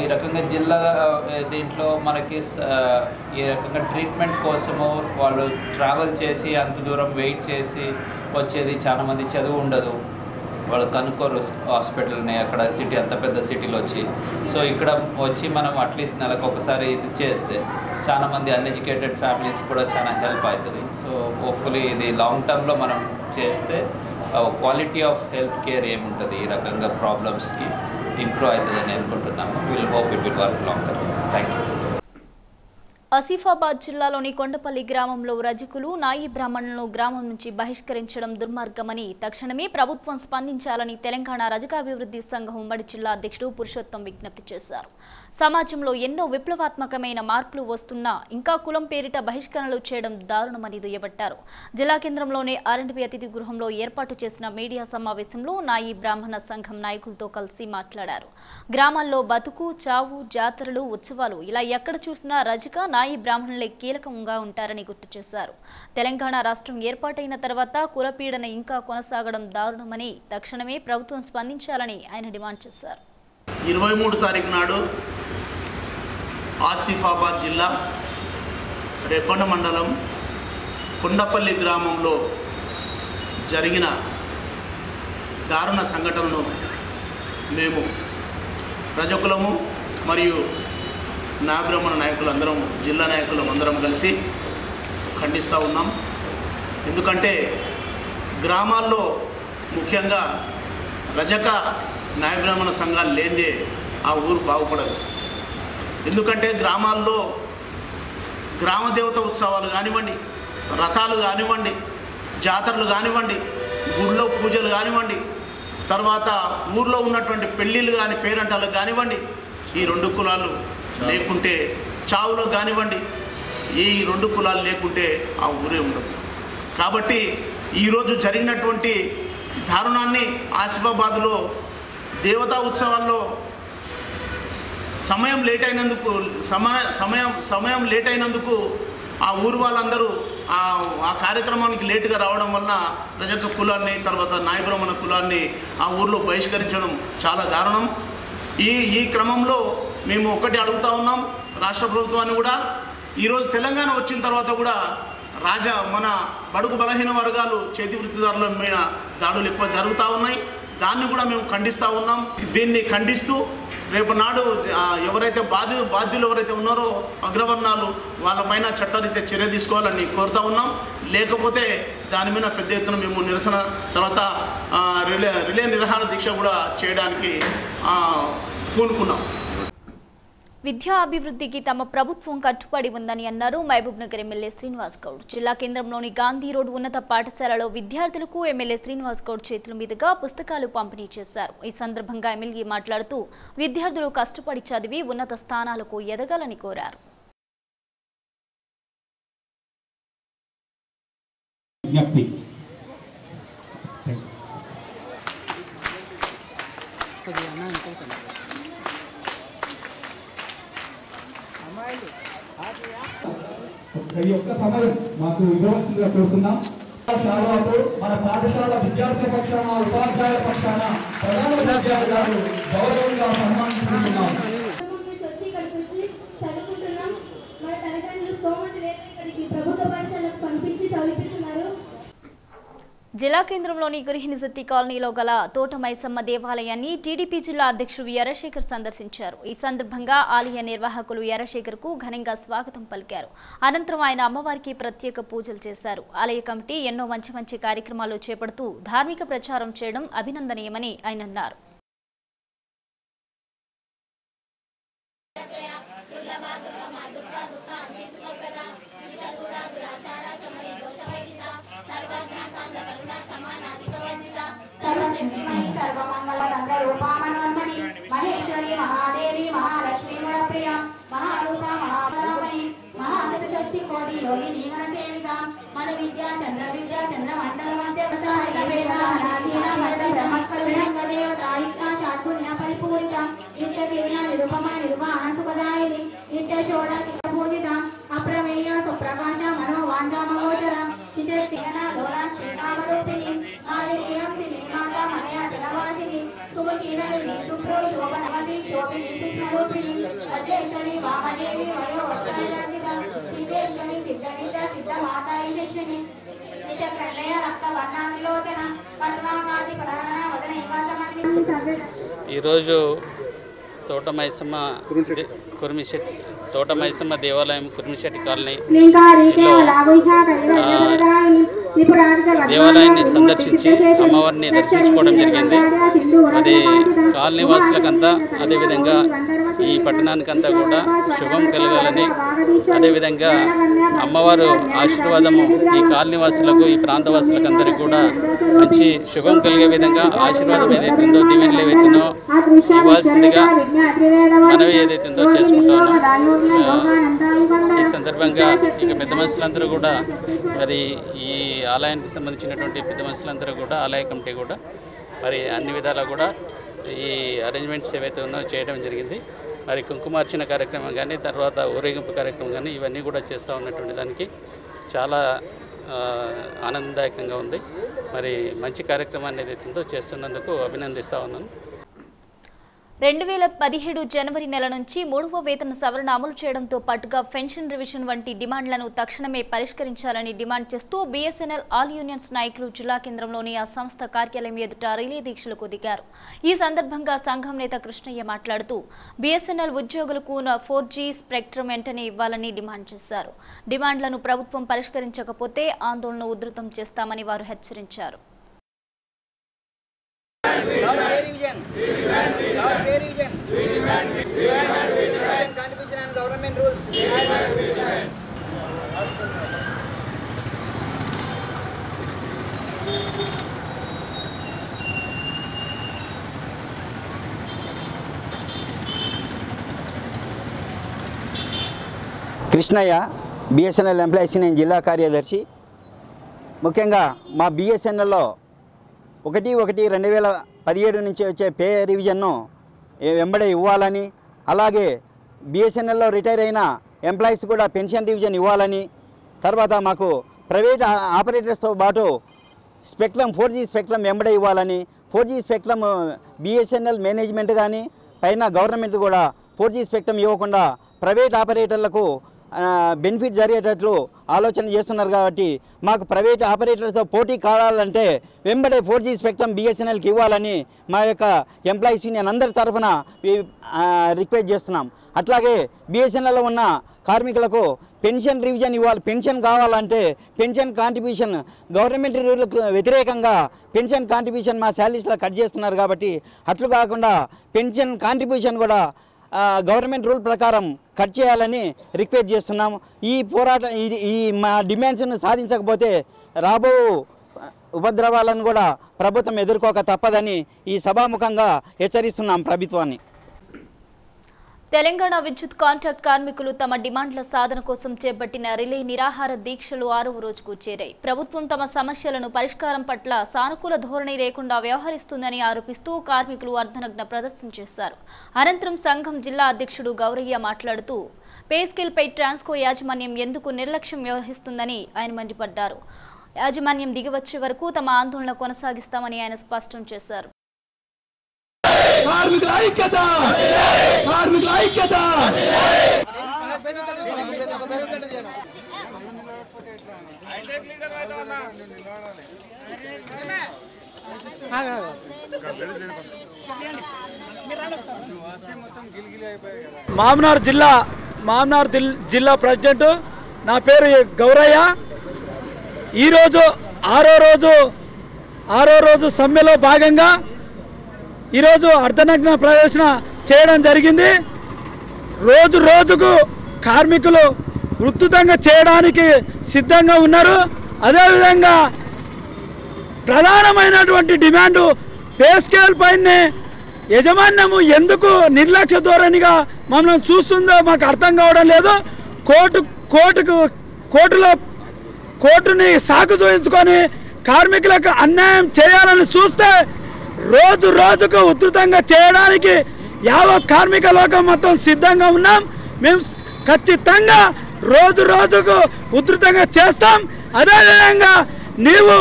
ఈ రకంగా జిల్లా దీంట్లో మనకి ఈ రకంగా ట్రీట్మెంట్ కోసము వాళ్ళు ట్రావెల్ చేసి అంత దూరం వెయిట్ చేసి వచ్చేది, చాలామంది చదువు ఉండదు, వాళ్ళు కనుక్కోరు హాస్పిటల్ని అక్కడ సిటీ, అంత పెద్ద సిటీలో వచ్చి. సో ఇక్కడ వచ్చి మనం అట్లీస్ట్ నెలకు ఒకసారి ఇది చేస్తే చాలామంది అన్ఎడ్యుకేటెడ్ ఫ్యామిలీస్ కూడా చాలా హెల్ప్ అవుతుంది. సో హోప్ఫుల్లీ ఇది లాంగ్ టర్మ్లో మనం చేస్తే క్వాలిటీ ఆఫ్ హెల్త్ కేర్ ఏముంటుంది ఈ రకంగా ప్రాబ్లమ్స్కి ఇంప్రూవ్ అవుతుందని అనుకుంటున్నాము. Will hope it will work long term. Thank you. Asifabad జిల్లాలోని కొండపల్లి గ్రామంలో రజకులు నాయి బ్రాహ్మణులను గ్రామం నుంచి బహిష్కరించడం దుర్మార్గమని తక్షణమే ప్రభుత్వం స్పందించాలని తెలంగాణ రజకాభివృద్ధి సంఘం ఉమ్మడి జిల్లా అధ్యక్షుడు పురుషోత్తం విజ్ఞప్తి చేశారు. సమాజంలో ఎన్నో విప్లవాత్మకమైన మార్పులు వస్తున్నా ఇంకా కులం పేరిట బహిష్కరణలు చేయడం దారుణమని దుయ్యబట్టారు. జిల్లా కేంద్రంలోని ఆర్ఎండ్బి అతిథి గృహంలో ఏర్పాటు చేసిన మీడియా సమావేశంలో నాయి బ్రాహ్మణ సంఘం నాయకులతో కలిసి మాట్లాడారు. గ్రామాల్లో బతుకు చావు జాతరలు ఉత్సవాలు ఇలా ఎక్కడ చూసినా రజక నాయి బ్రాహ్మణులే కీలకంగా ఉంటారని గుర్తు చేశారు. తెలంగాణ రాష్ట్రం ఏర్పాటైన తర్వాత కులపీడన ఇంకా కొనసాగడం దారుణమని తక్షణమే ప్రభుత్వం స్పందించాలని ఆయన డిమాండ్ చేశారు. 23 తారీఖు నాడు ఆసిఫాబాద్ జిల్లా రెబ్బన మండలం కొండపల్లి గ్రామంలో జరిగిన దారుణ సంఘటనను మేము రజకులము మరియు నాబ్రాహ్మణ నాయకులందరం జిల్లా నాయకులం అందరం కలిసి ఖండిస్తూ ఉన్నాం. ఎందుకంటే గ్రామాల్లో ముఖ్యంగా రజక నాయబ్రాహ్మణ సంఘాలు లేనిదే ఆ ఊరు బాగుపడదు. ఎందుకంటే గ్రామాల్లో గ్రామదేవత ఉత్సవాలు కానివ్వండి, రథాలు కానివ్వండి, జాతరలు కానివ్వండి, గుళ్ళో పూజలు కానివ్వండి, తర్వాత ఊర్లో ఉన్నటువంటి పెళ్ళిళ్ళు కానీ పేరంటాలు కానివ్వండి, ఈ 2 కులాలు లేకుంటే చావులో కానివ్వండి, ఈ 2 కులాలు లేకుంటే ఆ ఊరే ఉండదు. కాబట్టి ఈరోజు జరిగినటువంటి దారుణాన్ని ఆసిఫాబాద్లో దేవతా ఉత్సవాల్లో సమయం లేట్ అయినందుకు ఆ ఊరు వాళ్ళందరూ ఆ కార్యక్రమానికి లేటుగా రావడం వల్ల రజక కులాన్ని తర్వాత నాయబ్రాహ్మణ కులాన్ని ఆ ఊర్లో బహిష్కరించడం చాలా దారుణం. ఈ క్రమంలో మేము ఒకటి అడుగుతూ ఉన్నాం రాష్ట్ర ప్రభుత్వాన్ని కూడా. ఈరోజు తెలంగాణ వచ్చిన తర్వాత కూడా మన బడుగు బలహీన వర్గాలు చేతి వృత్తిదారుల మీద దాడులు ఎక్కువ జరుగుతూ ఉన్నాయి. దాన్ని కూడా మేము ఖండిస్తూ ఉన్నాం. దీన్ని ఖండిస్తూ రేపు నాడు ఎవరైతే బాధ్యులు ఎవరైతే ఉన్నారో అగ్రవర్ణాలు వాళ్ళపైన చట్టరీత్యా చర్య తీసుకోవాలని కోరుతూ ఉన్నాం. లేకపోతే దాని మీద పెద్ద ఎత్తున మేము నిరసన తర్వాత రిలే నిరాహార దీక్ష కూడా చేయడానికి పూనుకున్నాం. విద్యా అభివృద్ధికి తమ ప్రభుత్వం కట్టుబడి ఉందని అన్నారు మహబూబ్నగర్ ఎమ్మెల్యే శ్రీనివాస్ గౌడ్. జిల్లా కేంద్రంలోని గాంధీ రోడ్ ఉన్నత పాఠశాలలో విద్యార్థులకు ఎమ్మెల్యే శ్రీనివాస్ గౌడ్ చేతుల మీదుగా పుస్తకాలు పంపిణీ చేశారు. ఈ సందర్భంగా ఎమ్మెల్యే మాట్లాడుతూ విద్యార్థులు కష్టపడి చదివి ఉన్నత స్థానాలకు ఎదగాలని కోరారు. ఈ ఒక్క సమయం మాకు ఇవ్వవలసిందిగా కోరుతున్నాం. మన పాఠశాల విద్యార్థి పక్షాన ఉపాధ్యాయుల పక్షాన ప్రధానోపాధ్యాయులు గారు గౌరవంగా సన్మానిస్తున్నాం. జిల్లా కేంద్రంలోని గృహిణి శెట్టి కాలనీలో గల తోట మైసమ్మ దేవాలయాన్ని టీడీపీ జిల్లా అధ్యక్షుడు ఎర్రశేఖర్ సందర్శించారు. ఈ సందర్భంగా ఆలయ నిర్వాహకులు ఎర్రశేఖర్కు ఘనంగా స్వాగతం పలికారు. అనంతరం ఆయన అమ్మవారికి ప్రత్యేక పూజలు చేశారు. ఆలయ కమిటీ ఎన్నో మంచి కార్యక్రమాలు చేపడుతూ ధార్మిక ప్రచారం చేయడం అభినందనీయమని ఆయన అన్నారు. మహేశ్వరి మహాదేవి మహాలక్ష్మి గుణప్రియ మహారూప మహాబలామణి మహాశక్తి కోటి యోగి జీవన సేవిత మన విద్యా చంద్ర మండల మధ్య పరిపూరిత నిత్య దివ్య నిరుపమాన సుఖదాయిని నిత్య షోడశ పూజిత అప్రమేయ సుప్రకాశ మనోవాంఛామగోచర చిత్రణ లోలా శ్రీకామరూపిణి ఆదినీయం శ్రీమాత మనయ జలవాసిని సుమకీరణి సుప్రో శోభనవతి శోభిని సుస్మరూపిణి అజేశ్వరి వామదేవి వయోవత్సరచిత సిద్ధేశ్వరి సిద్ధ విద్య సిద్ధ మాతా యశస్విని నిత్య ప్రళయ రక్త వర్ణాతిలోచన పట్వాకాది ప్రాణ వదన ఏకాంతమని. ఈరోజు తోటమైసమ్మ దేవాలయం కుర్మిశెట్టి కాలనీ దేవాలయాన్ని సందర్శించి అమ్మవారిని దర్శించుకోవడం జరిగింది. అది కాలనీ వాసులకంతా అదేవిధంగా ఈ పట్టణానికంతా కూడా శుభం కలగాలని, అదేవిధంగా అమ్మవారు ఆశీర్వాదము ఈ కాలనీవాసులకు, ఈ ప్రాంతవాసులకు అందరికీ కూడా మంచి శుభం కలిగే విధంగా ఆశీర్వాదం ఏదైతుందో, దీవెనలు ఏవైతుందో ఇవ్వాల్సిందిగా మనవి ఏదైతుందో చేసుకుంటా ఉన్నాం. ఈ సందర్భంగా ఇక పెద్ద మనుషులందరూ కూడా మరి ఈ ఆలయానికి సంబంధించినటువంటి పెద్ద మనుషులందరూ కూడా, ఆలయ కమిటీ కూడా మరి అన్ని విధాలా కూడా ఈ అరేంజ్మెంట్స్ ఏవైతే ఉన్నాయో చేయడం జరిగింది. మరి కుంకుమార్చన కార్యక్రమం కానీ, తర్వాత ఊరేగింపు కార్యక్రమం కానీ ఇవన్నీ కూడా చేస్తూ ఉన్నటువంటి దానికి చాలా ఆనందదాయకంగా ఉంది. మరి మంచి కార్యక్రమాన్ని ఏదైతుందో చేస్తున్నందుకు అభినందిస్తూ ఉన్నాను. 2017 జనవరి నెల నుంచి 3వ వేతన సవరణ అమలు చేయడంతో పాటుగా పెన్షన్ రివిజన్ వంటి డిమాండ్లను తక్షణమే పరిష్కరించాలని డిమాండ్ చేస్తూ బీఎస్ఎన్ఎల్ ఆల్ యూనియన్స్ నాయకులు జిల్లా కేంద్రంలోని ఆ సంస్థ కార్యాలయం ఎదుట రిలే దీక్షలకు దిగారు. ఈ సందర్భంగా సంఘం నేత కృష్ణయ్య మాట్లాడుతూ బీఎస్ఎన్ఎల్ ఉద్యోగులకు 4G స్పెక్ట్రమ్ వెంటనే ఇవ్వాలని డిమాండ్ చేశారు. డిమాండ్లను ప్రభుత్వం పరిష్కరించకపోతే ఆందోళన ఉధృతం చేస్తామని వారు హెచ్చరించారు. కృష్ణయ్య, బిఎస్ఎన్ఎల్ ఎంప్లాయీస్ నేను జిల్లా కార్యదర్శి. ముఖ్యంగా మా బిఎస్ఎన్ఎల్లో 1/1/2017 నుంచి వచ్చే పే రివిజన్ను వెంబడే ఇవ్వాలని, అలాగే బిఎస్ఎన్ఎల్లో రిటైర్ అయిన ఎంప్లాయీస్ కూడా పెన్షన్ రివిజన్ ఇవ్వాలని, తర్వాత మాకు ప్రైవేట్ ఆపరేటర్స్తో పాటు స్పెక్ట్రమ్ 4G స్పెక్ట్రమ్ వెంబడే ఇవ్వాలని, 4G స్పెక్ట్రమ్ బిఎస్ఎన్ఎల్ మేనేజ్మెంట్ కానీ పైన గవర్నమెంట్ కూడా 4G స్పెక్ట్రమ్ ఇవ్వకుండా ప్రైవేట్ ఆపరేటర్లకు బెనిఫిట్ జరిగేటట్లు ఆలోచన చేస్తున్నారు. కాబట్టి మాకు ప్రైవేట్ ఆపరేటర్స్తో పోటీ కావాలంటే వెంబడే 4G స్పెక్ట్రమ్ బిఎస్ఎన్ఎల్కి ఇవ్వాలని మా యొక్క ఎంప్లాయీస్ యూనియన్ అందరి తరఫున రిక్వెస్ట్ చేస్తున్నాం. అట్లాగే బిఎస్ఎన్ఎల్లో ఉన్న కార్మికులకు పెన్షన్ రివిజన్ ఇవ్వాలి. పెన్షన్ కావాలంటే పెన్షన్ కాంట్రిబ్యూషన్ గవర్నమెంట్ రూల్కు వ్యతిరేకంగా పెన్షన్ కాంట్రిబ్యూషన్ మా శాలరీస్లో కట్ చేస్తున్నారు. కాబట్టి అట్లు కాకుండా పెన్షన్ కాంట్రిబ్యూషన్ కూడా గవర్నమెంట్ రూల్ ప్రకారం కట్ చేయాలని రిక్వెస్ట్ చేస్తున్నాము. ఈ పోరాటం ఈ మా డిమాండ్స్ను సాధించకపోతే రాబో ఉపద్రవాలను కూడా ప్రభుత్వం ఎదుర్కోక తప్పదని ఈ సభాముఖంగా హెచ్చరిస్తున్నాం ప్రభుత్వాన్ని. తెలంగాణ విద్యుత్ కాంట్రాక్ట్ కార్మికులు తమ డిమాండ్ల సాధన కోసం చేపట్టిన రిలే నిరాహార దీక్షలు 6వ రోజుకు చేరాయి. ప్రభుత్వం తమ సమస్యలను పరిష్కారం పట్ల సానుకూల ధోరణి లేకుండా వ్యవహరిస్తుందని ఆరోపిస్తూ కార్మికులు అర్ధనగ్న ప్రదర్శన చేశారు. అనంతరం సంఘం జిల్లా అధ్యక్షుడు గౌరయ్య మాట్లాడుతూ పే స్కేల్పై ట్రాన్స్కో యాజమాన్యం ఎందుకు నిర్లక్ష్యం వ్యవహరిస్తుందని ఆయన మండిపడ్డారు. యాజమాన్యం దిగివచ్చే వరకు తమ ఆందోళన కొనసాగిస్తామని ఆయన స్పష్టం చేశారు. మామ్నార్ జిల్లా ప్రెసిడెంట్, నా పేరు గౌరయ్య. ఈరోజు ఆరో రోజు సమ్మెలో భాగంగా ఈరోజు అర్ధనగ్న ప్రదర్శన చేయడం జరిగింది. రోజుకు కార్మికులు ఉధృతంగా చేయడానికి సిద్ధంగా ఉన్నారు. అదేవిధంగా ప్రధానమైనటువంటి డిమాండు పే స్కేల్ పైనే యజమాన్యము ఎందుకు నిర్లక్ష్య ధోరణిగా మమ్మల్ని చూస్తుందో మాకు అర్థం కావడం లేదు. కోర్టుని సాకు చూయించుకొని కార్మికులకు అన్యాయం చేయాలని చూస్తే రోజుకు ఉధృతంగా చేయడానికి యావత్ కార్మిక లోకం మొత్తం సిద్ధంగా ఉన్నాం. మేము ఖచ్చితంగా రోజుకు ఉధృతంగా చేస్తాం. అదేవిధంగా నీవు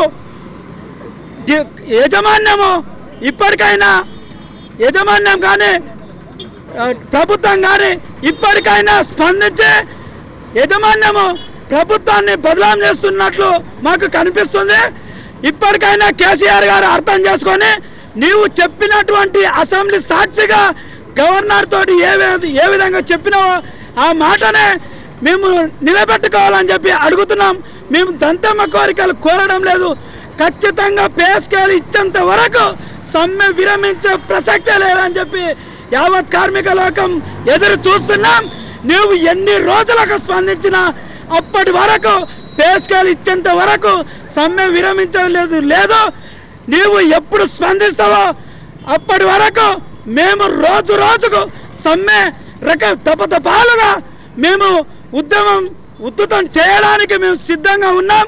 యజమాన్యం కానీ ప్రభుత్వం కానీ ఇప్పటికైనా స్పందించి యజమాన్యము ప్రభుత్వాన్ని బదలాం చేస్తున్నట్లు మాకు కనిపిస్తుంది. ఇప్పటికైనా కేసీఆర్ గారు అర్థం చేసుకొని నీవు చెప్పినటువంటి అసెంబ్లీ సాక్షిగా గవర్నర్ తోటి ఏ విధంగా చెప్పినావో ఆ మాటనే మేము నిలబెట్టుకోవాలని చెప్పి అడుగుతున్నాం. మేము దంతమ్మ కోరికలు కోరడం లేదు. ఖచ్చితంగా పే స్కేల్ ఇచ్చేంత వరకు సమ్మె విరమించే ప్రసక్తే లేదని చెప్పి యావత్ కార్మిక లోకం ఎదురు చూస్తున్నాం. నువ్వు ఎన్ని రోజులకు స్పందించినా అప్పటి వరకు పే స్కేల్ ఇచ్చేంత వరకు సమ్మె విరమించలేదు లేదు. నీవు ఎప్పుడు స్పందిస్తావో అప్పటి వరకు మేము రోజు రోజుకు సమ్మె తపతపాలుగా మేము ఉద్ధృతం చేయడానికి మేము సిద్ధంగా ఉన్నాం.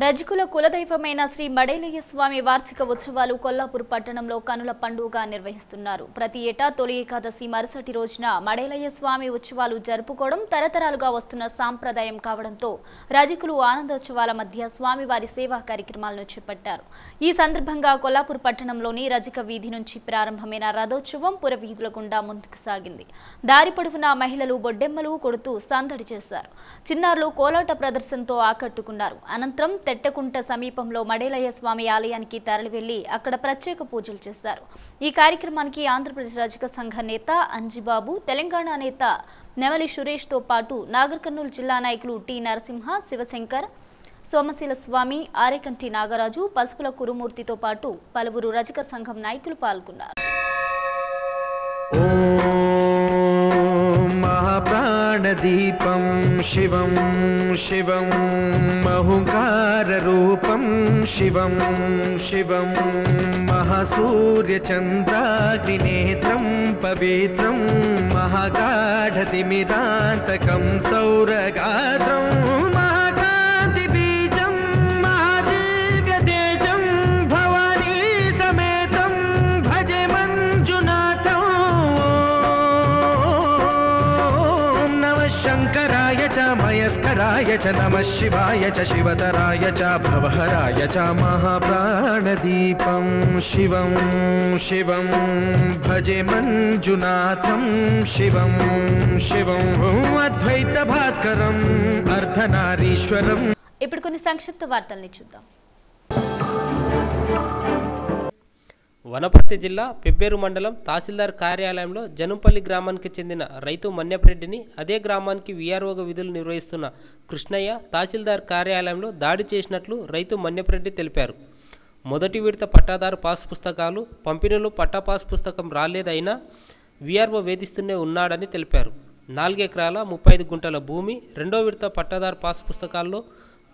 రజకుల కులదైవమైన శ్రీ మడేలయ్య స్వామి వార్షిక ఉత్సవాలు కొల్లాపూర్ పట్టణంలో కనుల పండుగగా నిర్వహిస్తున్నారు. ప్రతి ఏటా తొలి ఏకాదశి మరుసటి రోజున మడేలయ్య స్వామి ఉత్సవాలు జరుపుకోవడం తరతరాలుగా వస్తున్న సాంప్రదాయం కావడంతో రజకులు ఆనందోత్సవాల మధ్య స్వామివారి సేవా కార్యక్రమాలను చేపట్టారు. ఈ సందర్భంగా కొల్లాపూర్ పట్టణంలోని రజక వీధి నుంచి ప్రారంభమైన రథోత్సవం పురవీధుల గుండా ముందుకు సాగింది. దారి పొడవునా మహిళలు బొడ్డెమ్మలు కొడుతూ సందడి చేశారు. చిన్నారులు కోలాట ప్రదర్శనతో ఆకట్టుకున్నారు. అనంతరం తెట్టకుంట సమీపంలో మడేలయ్య స్వామి ఆలయానికి తరలివెళ్లి అక్కడ ప్రత్యేక పూజలు చేశారు. ఈ కార్యక్రమానికి ఆంధ్రప్రదేశ్ రజక సంఘ నేత అంజిబాబు, తెలంగాణ నేత నెమలి సురేష్ తో పాటు నాగర్ కర్నూలు జిల్లా నాయకులు టి నరసింహ, శివశంకర్, సోమశీల స్వామి, ఆరేకంటి నాగరాజు, పసుపుల కురుమూర్తితో పాటు పలువురు రజక సంఘం నాయకులు పాల్గొన్నారు. महाप्राणदीपं शिवं शिवं महुङ्काररूपं शिवं शिवं महासूर्यचन्द्राग्निनेत्रं पवित्रं महागाढतिमिरान्तकं सौरगात्रं महाकान्तिबीजं महादिव्यतेजं भवानी समेतं भजे मञ्जुनाथं शंकराय च मयस्कराय च नमः शिवाय च शिवतराय च भवहराय च महाप्राणदीपं शिवं शिवं भजे मञ्जुनाथं शिवं शिवं अद्वैत भास्करं अर्धनारीश्वरं. ఇప్పుడు కొన్ని సంక్షిప్త వార్తల్ని చూద్దాం. వనపర్తి జిల్లా పెబ్బేరు మండలం తహసీల్దార్ కార్యాలయంలో జనంపల్లి గ్రామానికి చెందిన రైతు మన్యప్రెడ్డిని అదే గ్రామానికి వీఆర్ఓగా విధులు నిర్వహిస్తున్న కృష్ణయ్య తహసీల్దార్ కార్యాలయంలో దాడి చేసినట్లు రైతు మన్యప్రెడ్డి తెలిపారు. మొదటి విడత పట్టాదారు పాస్ పుస్తకాలు పంపిణీలో పట్టా పాస్ పుస్తకం రాలేదైనా వీఆర్ఓ వేధిస్తూనే ఉన్నాడని తెలిపారు. 4 ఎకరాల 35 గుంటల భూమి రెండో విడత పట్టాదారు పాస్ పుస్తకాల్లో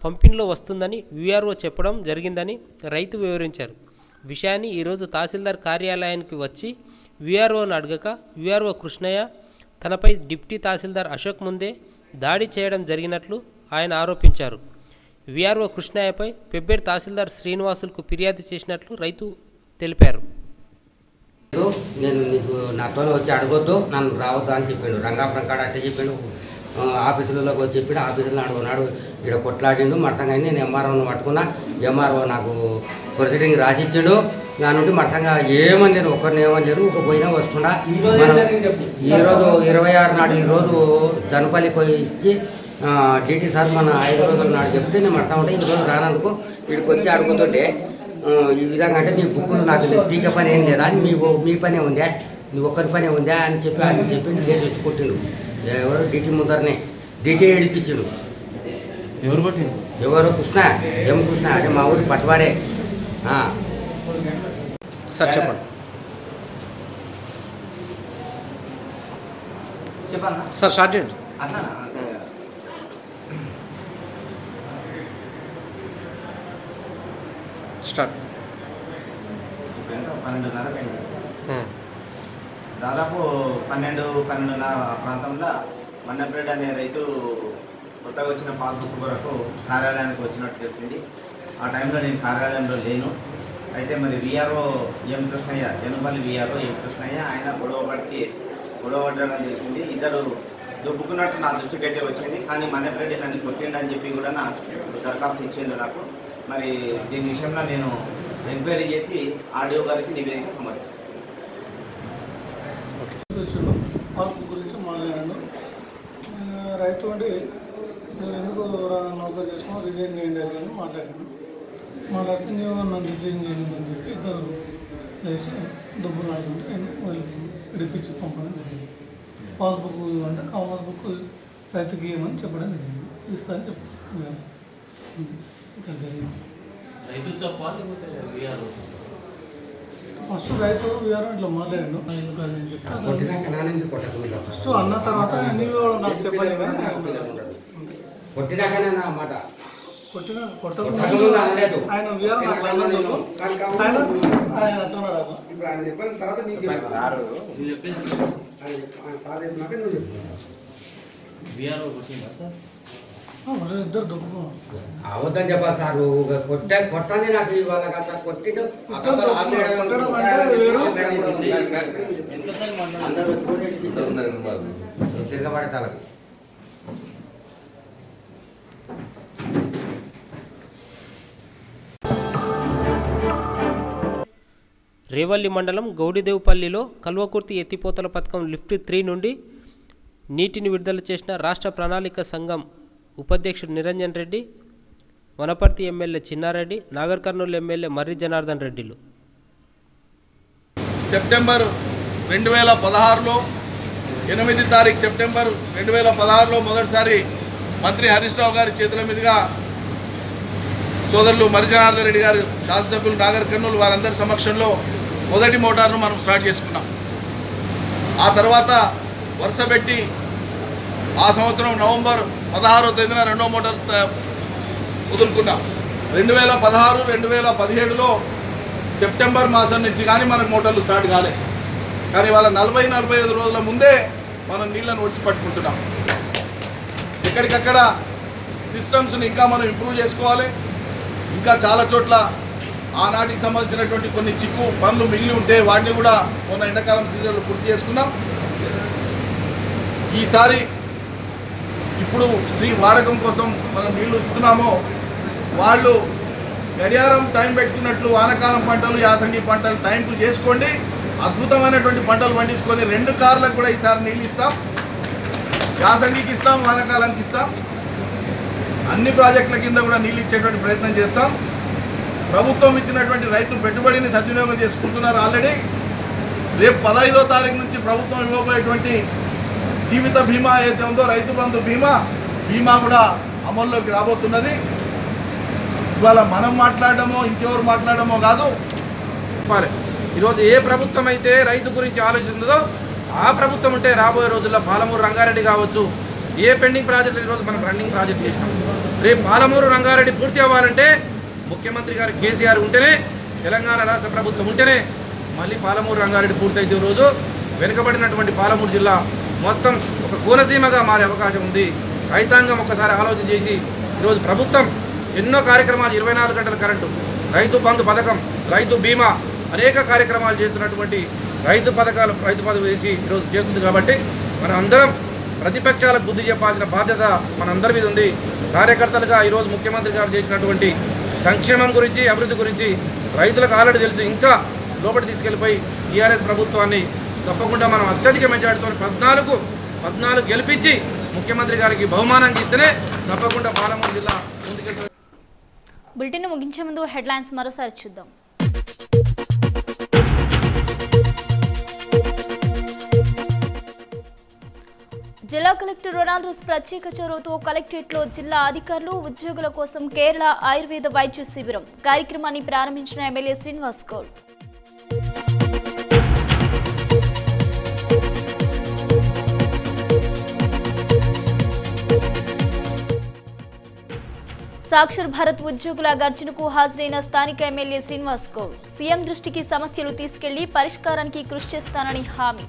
పంపిణీలో వస్తుందని వీఆర్ఓ చెప్పడం జరిగిందని రైతు వివరించారు. విషయాన్ని ఈరోజు తహసీల్దార్ కార్యాలయానికి వచ్చి వీఆర్ఓను అడగక వీఆర్ఓ కృష్ణయ్య తనపై డిప్టీ తహసీల్దార్ అశోక్ ముందే దాడి చేయడం జరిగినట్లు ఆయన ఆరోపించారు. వీఆర్ఓ కృష్ణయ్యపై పెబ్బేరు తహసీల్దార్ శ్రీనివాసులకు ఫిర్యాదు చేసినట్లు రైతు తెలిపారు. నేను నీకు నాతో వచ్చి అడగొద్దు, నన్ను రావద్దు అని చెప్పాడు. రంగాపురం కాడ అంటే చెప్పాడు. ఆఫీసులలోకి వచ్చి చెప్పాడు. ఆఫీసులో అడుగున్నాడు, ఇక్కడ కొట్లాడిండు. మరసంగా నేను ఎంఆర్ఓను పట్టుకున్నా. ఎంఆర్ఓ నాకు ప్రొసీడింగ్ రాసిచ్చాడు. దాని నుండి మరసంగా ఏమని లేరు, ఒకరిని ఏమని లేరు. ఒక పోయినా వస్తున్నా. ఈరోజు 26 నాడు ఈరోజు దనపల్లి పోయి ఇచ్చి డీటీ సార్ మన 5 రోజుల నాడు చెప్తే నేను మరసంగా ఉంటే ఈరోజు రానందుకు వీడికి వచ్చి అడుగుతుంటే ఈ విధంగా అంటే నీ బుక్కులు నాకు పీక పని ఏం లేదా, మీ పనే ఉందా, నీ ఒక్కరి పనే ఉందా అని చెప్పి ఆయన చెప్పి లేచి వచ్చి కొట్టిండు. ఎవరు డీటీ ముందరనే డీటీ ఏడిపించిండు. ఎవరు కృష్ణ, ఏం కృష్ణ అంటే మా ఊరి పట్టువాడే. సార్ చెప్పండి. సార్ స్టార్ట్ చేయండి. స్టార్ట్. 12:30 దాదాపు 12:30 ప్రాంతంలో మన్నపేట అనే రైతు కొత్తగా వచ్చిన పాస్బుక్ కొరకు కార్యాలయానికి వచ్చినట్టు తెలిసింది. ఆ టైంలో నేను కార్యాలయంలో లేను. అయితే మరి వీఆర్ఓ ఎం కృష్ణయ్య, జనంపల్లి వీఆర్ఓ ఎం కృష్ణయ్య ఆయన గొడవ పడడం తెలిసింది. ఇద్దరు దుబ్బుకున్నట్టు నా దృష్టికి అయితే వచ్చింది. కానీ మన్నపేట నన్ను కొట్టిండని చెప్పి కూడా నా దరఖాస్తు ఇచ్చింది నాకు. మరి దీని విషయంలో నేను ఎంక్వైరీ చేసి ఆడియో గారికి నివేదిక సమర్పిస్తాను. పాస్బుక్ గురించి మాట్లాడాను. రైతు అంటే నువ్వు ఎందుకు నౌక చేసినావు, రిజైన్ చేయండి అని మాట్లాడాను. మాట్లాడితే నీవు నన్ను రిజైన్ చేయండి అని చెప్పి ఇద్దరు లేచి డబ్బులు ఆడుకుంటే నేను రిపించి పంపడం జరిగింది. పాస్బుక్ అంటే పాస్బుక్ రైతుకి ఇవ్వమని చెప్పడం జరిగింది. ఇస్తా అని చెప్పాను. ఫస్ట్ రైతు విఆర్ఓ ఇట్లా మాట్లాడాను ఫస్ట్ అన్న తర్వాత నీవు నాకు చెప్పాలి కొట్టినాకనే అన్నమాట కొట్టకుండా ఆయన విఆర్ఓ నాకు అన్నందుకు ఆయన అంటున్నాడు ఇప్పుడు ఆయన చెప్పిన తర్వాత నీకు ఇద్దరు దొక్కుకున్నాం అవద్దని చెప్పాలి సార్ కొట్టండి నాకు వాళ్ళకంతా కొట్టిన అందరూ తిరగబడే తలకు రేవల్లి మండలం గౌడిదేవుపల్లిలో కల్వకుర్తి ఎత్తిపోతల పథకం లిఫ్ట్ 3 నుండి నీటిని విడుదల చేసిన రాష్ట్ర ప్రణాళిక సంఘం ఉపాధ్యక్షుడు నిరంజన్ రెడ్డి, వనపర్తి ఎమ్మెల్యే చిన్నారెడ్డి, నాగర్ కర్నూలు ఎమ్మెల్యే మర్రి జనార్దన్ రెడ్డిలు. సెప్టెంబర్ 2016లో 8 తారీఖు సెప్టెంబర్ 2016లో మొదటిసారి మంత్రి హరీష్ రావు గారి చేతుల మీదుగా సోదరులు మర్రి జనార్దన్ రెడ్డి గారు, శాసనసభ్యులు నాగర్ కర్నూలు వారందరి సమక్షంలో మొదటి మోటార్ను మనం స్టార్ట్ చేసుకున్నాం. ఆ తర్వాత వరుస పెట్టి ఆ సంవత్సరం నవంబర్ 16వ తేదీన రెండో మోటార్ వదులుకున్నాం. 2016, 2017లో సెప్టెంబర్ మాసం నుంచి కానీ మనకు మోటార్లు స్టార్ట్ కాలే. కానీ వాళ్ళ 40-45 రోజుల ముందే మనం నీళ్ళను ఒడిసి పట్టుకుంటున్నాం. ఎక్కడికక్కడ సిస్టమ్స్ని ఇంకా మనం ఇంప్రూవ్ చేసుకోవాలి. ఇంకా చాలా చోట్ల ఆనాటికి సంబంధించినటువంటి కొన్ని చిక్కు పనులు మిగిలి ఉంటే వాటిని కూడా మొన్న ఎండాకాలం సీజన్లో పూర్తి చేసుకున్నాం. ఈసారి ఇప్పుడు శ్రీ వాడకం కోసం మనం నీళ్లు ఇస్తున్నామో వాళ్ళు గడియారం టైం పెట్టుకున్నట్లు వానకాలం పంటలు, యాసంగి పంటలు టైంకు చేసుకోండి. అద్భుతమైనటువంటి పంటలు పండించుకొని 2 కార్లకు కూడా ఈసారి నీళ్ళు ఇస్తాం. యాసంగికి ఇస్తాం, వానకాలానికి ఇస్తాం. అన్ని ప్రాజెక్టుల కింద కూడా నీళ్ళు ఇచ్చేటువంటి ప్రయత్నం చేస్తాం. ప్రభుత్వం ఇచ్చినటువంటి రైతు పెట్టుబడిని సద్వినియోగం చేసుకుంటున్నారు ఆల్రెడీ. రేపు 15వ తారీఖు నుంచి ప్రభుత్వం ఇవ్వబోయేటువంటి జీవిత బీమా ఏదైతే ఉందో రైతు బంధు బీమా కూడా అమల్లోకి రాబోతున్నది. ఇవాళ మనం మాట్లాడడమో ఇంకెవరు మాట్లాడడమో కాదు. ఈరోజు ఏ ప్రభుత్వం అయితే రైతు గురించి ఆలోచిస్తుందో ఆ ప్రభుత్వం ఉంటే రాబోయే రోజుల్లో పాలమూరు రంగారెడ్డి కావచ్చు, ఏ పెండింగ్ ప్రాజెక్టులు ఈరోజు మనం రన్నింగ్ ప్రాజెక్ట్ చేసినాం. రేపు పాలమూరు రంగారెడ్డి పూర్తి అవ్వాలంటే ముఖ్యమంత్రి గారు కేసీఆర్ ఉంటేనే, తెలంగాణ రాష్ట్ర ప్రభుత్వం ఉంటేనే మళ్ళీ పాలమూరు రంగారెడ్డి పూర్తయితే రోజు వెనుకబడినటువంటి పాలమూరు జిల్లా మొత్తం ఒక కోనసీమగా మారే అవకాశం ఉంది. రైతాంగం ఒక్కసారి ఆలోచన చేసి ఈరోజు ప్రభుత్వం ఎన్నో కార్యక్రమాలు, 24 గంటల కరెంటు, రైతు బంధు పథకం, రైతు బీమా, అనేక కార్యక్రమాలు చేస్తున్నటువంటి రైతు పథకం వేసి ఈరోజు చేస్తుంది. కాబట్టి మనం అందరం ప్రతిపక్షాలకు బుద్ధి చెప్పాల్సిన బాధ్యత మనందరి మీద ఉంది. కార్యకర్తలుగా ఈరోజు ముఖ్యమంత్రి గారు చేసినటువంటి సంక్షేమం గురించి, అభివృద్ధి గురించి రైతులకు ఆల్రెడీ తెలుసు. ఇంకా లోపలి తీసుకెళ్ళిపోయి టీఆర్ఎస్ ప్రభుత్వాన్ని తప్పకుండా మనం అత్యధిక మెజార్టీతో 14 గెలిపించి ముఖ్యమంత్రి గారికి బహుమానం ఇస్తేనే తప్పకుండా పాలమూరు జిల్లా ముందుకెళ్తుంది. బులెటిన్ ముగించే ముందు హెడ్లైన్స్ మరోసారి చూద్దాం. జిల్లా కలెక్టర్ రొనాల్డోస్ ప్రత్యేక చొరవతో కలెక్టరేట్లో జిల్లా అధికారులు, ఉద్యోగుల కోసం కేరళ ఆయుర్వేద వైద్య శిబిరం కార్యక్రమాన్ని ప్రారంభించిన ఎమ్మెల్యే శ్రీనివాస్ గౌడ్. సాక్షర్ భారత్ ఉద్యోగుల గర్జనకు హాజరైన స్థానిక ఎమ్మెల్యే శ్రీనివాస్ గౌడ్ సీఎం దృష్టికి సమస్యలు తీసుకెళ్లి పరిష్కారానికి కృషి చేస్తానని హామీ.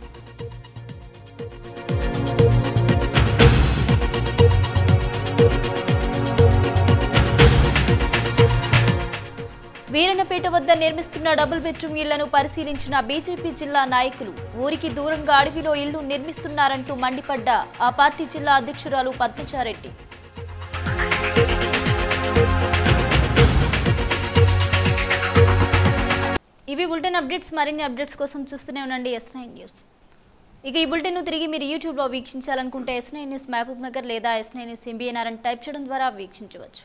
వీరన్నపేట వద్ద నిర్మిస్తున్న డబుల్ బెడ్రూమ్ ఇళ్లను పరిశీలించిన బీజేపీ జిల్లా నాయకులు ఊరికి దూరంగా అడవిలో ఇళ్లు నిర్మిస్తున్నారంటూ మండిపడ్డ ఆ పార్టీ జిల్లా అధ్యక్షురాలు పద్మచారెడ్డి. ఇవి బులెటిన్ అప్డేట్స్. మరిన్ని అప్డేట్స్ కోసం చూస్తూనే ఉండండి S9 న్యూస్. ఇక ఈ బులెటిన్ తిరిగి మీరు యూట్యూబ్లో వీక్షించాలనుకుంటే S9 న్యూస్ మహబూబ్ నగర్ లేదా S9 న్యూస్ MBNR అని టైప్ చేయడం ద్వారా వీక్షించవచ్చు.